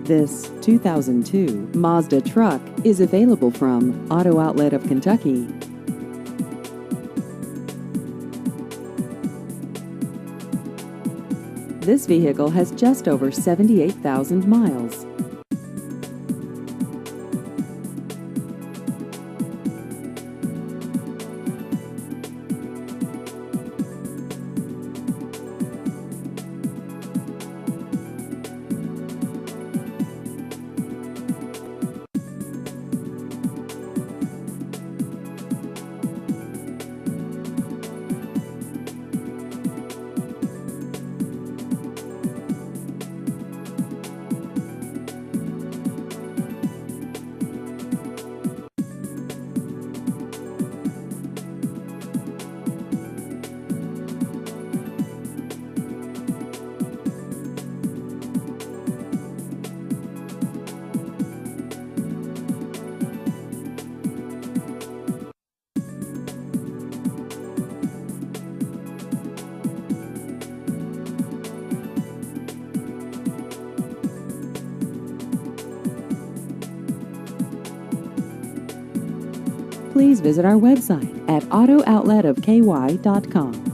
This 2002 Mazda truck is available from Auto Outlet of Kentucky. This vehicle has just over 78,000 miles. Please visit our website at autooutletofky.com.